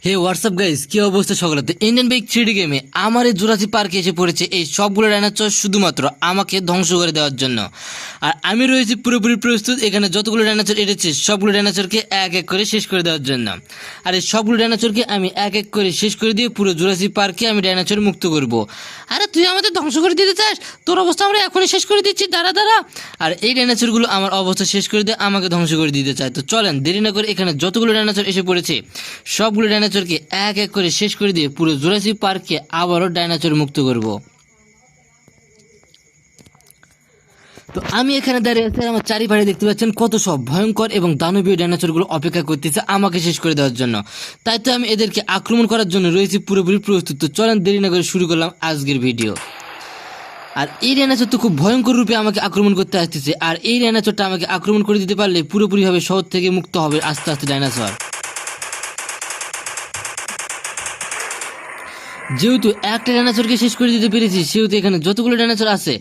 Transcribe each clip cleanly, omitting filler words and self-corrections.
হে WhatsApp guys, কি অবস্থা সকলের? তো ইন্ডিয়ান বাইক 3D গেমে আমার এই জুরাসিক পার্কে এসে পড়েছে এই সবগুলো ডাইনোসর শুধুমাত্র আমাকে ধ্বংস করে দেওয়ার জন্য। আর আমি রয়েছি পুরোপুরি প্রস্তুত এখানে যতগুলো ডাইনোসর এসেছে সবগুলো ডাইনোসরকে এক এক করে শেষ করে দেওয়ার জন্য। আর এই সবগুলো ডাইনোসরকে আমি এক এক করে শেষ করে দিয়ে পুরো জুরাসিক পার্কে আমি ডাইনোসর মুক্ত করব। আরে তুই আমাদের ধ্বংস করে দিতে চাস? তোর অবস্থা আমরা এখনই শেষ করে দিচ্ছি, দাঁড়া দাঁড়া। আর এই ডাইনোসরগুলো আমার অবস্থা শেষ করে দিয়ে আমাকে ধ্বংস করে দিতে চায়। তো চলেন দেরি না করে এখানে যতগুলো ডাইনোসর এসে পড়েছে সবগুলো ডাইনোসরকে এক এক করে শেষ করে দিয়ে পুরো জুরাসিক পার্ককে আবারও ডাইনোসর মুক্ত করব। তো আমি এখানে দাঁড়িয়ে আছি, আমার চারিপাশে দেখতে পাচ্ছেন কত সব ভয়ঙ্কর এবং দানবীয় ডাইনোসরগুলো অপেক্ষা করতেছে আমাকে শেষ করে দেওয়ার জন্য। তাই তো আমি এদেরকে আক্রমণ করার জন্য রয়েছি পুরোপুরি প্রস্তুত। তো চলেন দেরি না করে শুরু করলাম আজকের ভিডিও। আর এই ডাইনোসর তো খুব ভয়ঙ্কর রূপে আমাকে আক্রমণ করতে আসতেছে, আর এই ডাইনোসরটা আমাকে আক্রমণ করে দিতে পারলে পুরোপুরিভাবে শহর থেকে মুক্ত হবে আস্তে আস্তে ডাইনোসর। যেহেতু একটা ডাইনোসরকে শেষ করে দিতে পেরেছি সেহেতু এখানে যতগুলো ডাইনোসর আছে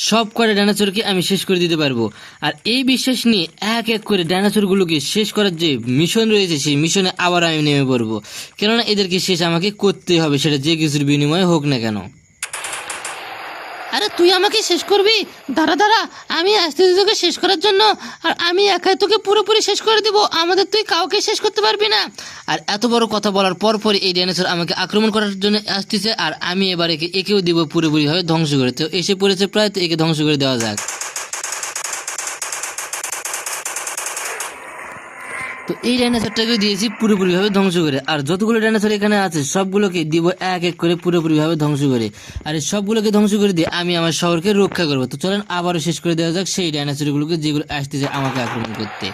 সব কটা ডাইনোসরকে আমি শেষ করে দিতে পারবো। আর এই বিশ্বাস নিয়ে এক এক করে ডাইনোসরগুলোকে শেষ করার যে মিশন রয়েছে সেই মিশনে আবার আমি নেমে পড়বো, কেননা এদেরকে শেষ আমাকে করতেই হবে, সেটা যে কিছুর বিনিময়ে হোক না কেন। আরে তুই আমাকে শেষ করবি? দাঁড়া দাঁড়া, আমি আসতেছি তোকে শেষ করার জন্য। আর আমি একাই তোকে পুরোপুরি শেষ করে দিব, আমাদের তুই কাউকে শেষ করতে পারবি না। আর এত বড় কথা বলার পরই এই ডাইনোসর আমাকে আক্রমণ করার জন্য আসতেছে, আর আমি এবার একেও দিব পুরোপুরিভাবে ধ্বংস করে। তো এসে পড়েছে প্রায়, তো একে ধ্বংস করে দেওয়া যাক। তো এই ডাইনোসরটাকে দিয়েছি পুরোপুরিভাবে ধ্বংস করে, আর যতগুলো ডাইনোসর এখানে আছে সবগুলোকে দিব এক এক করে পুরোপুরিভাবে ধ্বংস করে। আর এই সবগুলোকে ধ্বংস করে দিয়ে আমি আমার শহরকে রক্ষা করবো। তো চলেন আবারও শেষ করে দেওয়া যাক সেই ডাইনোসরগুলোকে যেগুলো আসতেছে আমাকে আক্রমণ করতে।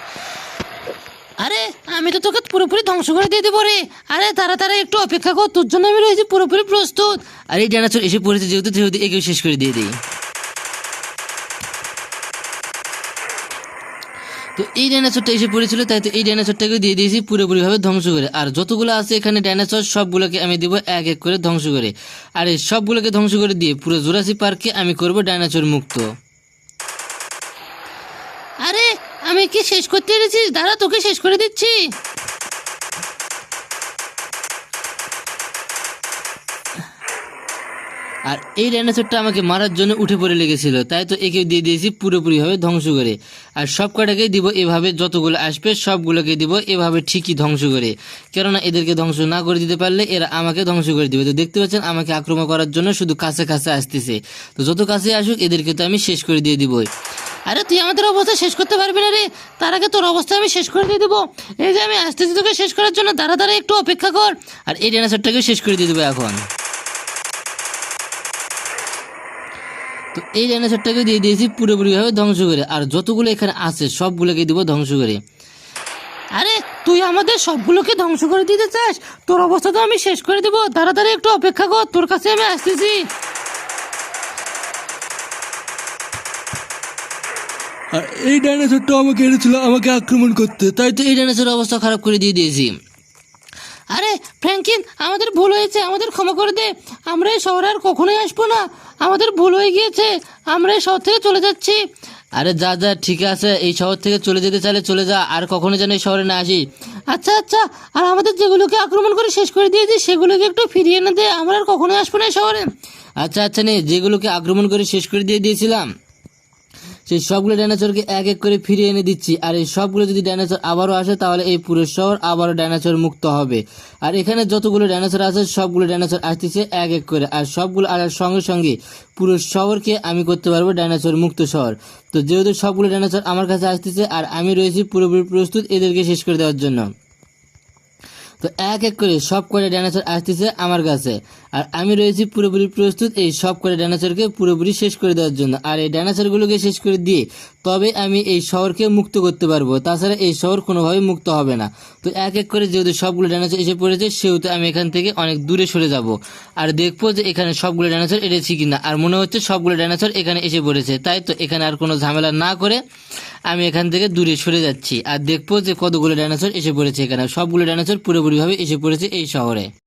আরে আমি তো তোকে পুরোপুরি ধ্বংস করে দিয়ে দেবো রে। আরে তাড়াতাড়ি একটু অপেক্ষা কর, তোর জন্য আমি রয়েছি পুরোপুরি প্রস্তুত। আর এই ডাইনোসর এসে পড়েছে যেহেতু একেও শেষ করে দিয়ে দিই। তো এই ডাইনোসরটা এসে পড়েছিল, তাই তো এই ডাইনোসরটাকে দিয়ে দিয়েছি পুরোপুরিভাবে ধ্বংস করে। আর যতগুলো আছে এখানে ডাইনোসর সবগুলোকে আমি দিব এক এক করে ধ্বংস করে। আর এই সবগুলোকে ধ্বংস করে দিয়ে পুরো জুরাসিক পার্ককে আমি করব ডাইনোসর মুক্ত। আরে আমি কি শেষ করতে পেরেছিস? দাঁড়া তোকে শেষ করে দিচ্ছি। আর এই ডাইনোসরটা আমাকে মারার জন্য উঠে পড়ে লেগেছিল, তাই তো একে দিয়ে দিয়েছি পুরোপুরিভাবে ধ্বংস করে। আর সব কটাকেই দিব এভাবে, যতগুলো আসবে সবগুলোকে দিব এভাবে ঠিকই ধ্বংস করে, কেননা এদেরকে ধ্বংস না করে দিতে পারলে এরা আমাকে ধ্বংস করে দিবে। তো দেখতে পাচ্ছেন আমাকে আক্রমণ করার জন্য শুধু কাছে কাছে আসতেছে। তো যত কাছে আসুক এদেরকে তো আমি শেষ করে দিয়ে দিবই। আরে তুই আমাদের অবস্থা শেষ করতে পারবি না রে, তার আগে তোর অবস্থা আমি শেষ করে দিয়ে দেবো। এই যে আমি আসতেছি তোকে শেষ করার জন্য, দাঁড়া দাঁড়া একটু অপেক্ষা কর। আর এই ডাইনোসরটাকেও শেষ করে দিয়ে দেবো এখন। তো এই ডাইনোসরটাকে দিয়ে দিয়েছি পুরোপুরিভাবে ধ্বংস করে, আর যতগুলো এখানে আছে সবগুলোকে দিব ধ্বংস করে। আরে তুই আমাদের সবগুলোকে ধ্বংস করে দিতে চাস? তোর অবস্থা তো আমি শেষ করে দিব, তাড়াতাড়ি একটু অপেক্ষা কর, তোর কাছে আমি আসতেছি। আর এই ডাইনোসরটা আমাকে এনেছিল আমাকে আক্রমণ করতে, তাই তো এই ডাইনোসরের অবস্থা খারাপ করে দিয়ে দিয়েছি। আরে ফ্র্যাঙ্কিন, আমাদের ভুল হয়েছে, আমাদের ক্ষমা করে দে। আমরা এই শহরে আর কখনোই আসবো না, আমাদের ভুল হয়ে গিয়েছে, আমরা এই শহর থেকে চলে যাচ্ছি। আরে যা যা, ঠিক আছে, এই শহর থেকে চলে যেতে চাইলে চলে যা, আর কখনো যেন এই শহরে না আসি। আচ্ছা আচ্ছা, আর আমাদের যেগুলোকে আক্রমণ করে শেষ করে দিয়েছি সেগুলোকে একটু ফিরিয়ে এনে দে, আমরা আর কখনোই আসবো না এই শহরে। আচ্ছা আচ্ছা, নে, যেগুলোকে আক্রমণ করে শেষ করে দিয়েছিলাম সেই সবগুলো ডাইনোসরকে এক এক করে ফিরিয়ে এনে দিচ্ছি। আর এই সবগুলো যদি ডাইনোসর আবারও আসে তাহলে এই পুরো শহর আবারও ডাইনোসর মুক্ত হবে। আর এখানে যতগুলো ডাইনোসর আছে সবগুলো ডাইনোসর আসতেছে এক এক করে, আর সবগুলো আসার সঙ্গে সঙ্গে পুরো শহরকে আমি করতে পারবো ডাইনোসর মুক্ত শহর। তো যেহেতু সবগুলো ডাইনোসর আমার কাছে আসতেছে আর আমি রয়েছি পুরোপুরি প্রস্তুত এদেরকে শেষ করে দেওয়ার জন্য। তো এক এক করে সব কটা ডাইনোসর আসতেছে আমার কাছে, আর আমি রয়েছি পুরোপুরি প্রস্তুত এই সব কটা ডাইনোসরকে পুরোপুরি শেষ করে দেওয়ার জন্য। আর এই ডাইনোসরগুলোকে শেষ করে দিয়ে তবে আমি এই শহরকে মুক্ত করতে পারবো, তাছাড়া এই শহর কোনোভাবে মুক্ত হবে না। তো এক এক করে যেহেতু সবগুলো ডাইনোসর এসে পড়েছে সেহেতু আমি এখান থেকে অনেক দূরে সরে যাব, আর দেখবো যে এখানে সবগুলো ডাইনোসর এসেছি কিনা। আর মনে হচ্ছে সবগুলো ডাইনোসর এখানে এসে পড়েছে, তাই তো এখানে আর কোনো ঝামেলা না করে আমি এখান থেকে দূরে সরে যাচ্ছি, আর দেখবো যে কতগুলো ডাইনোসর এসে পড়েছে এখানে। সবগুলো ডাইনোসর পুরোপুরিভাবে এসে পড়েছে এই শহরে।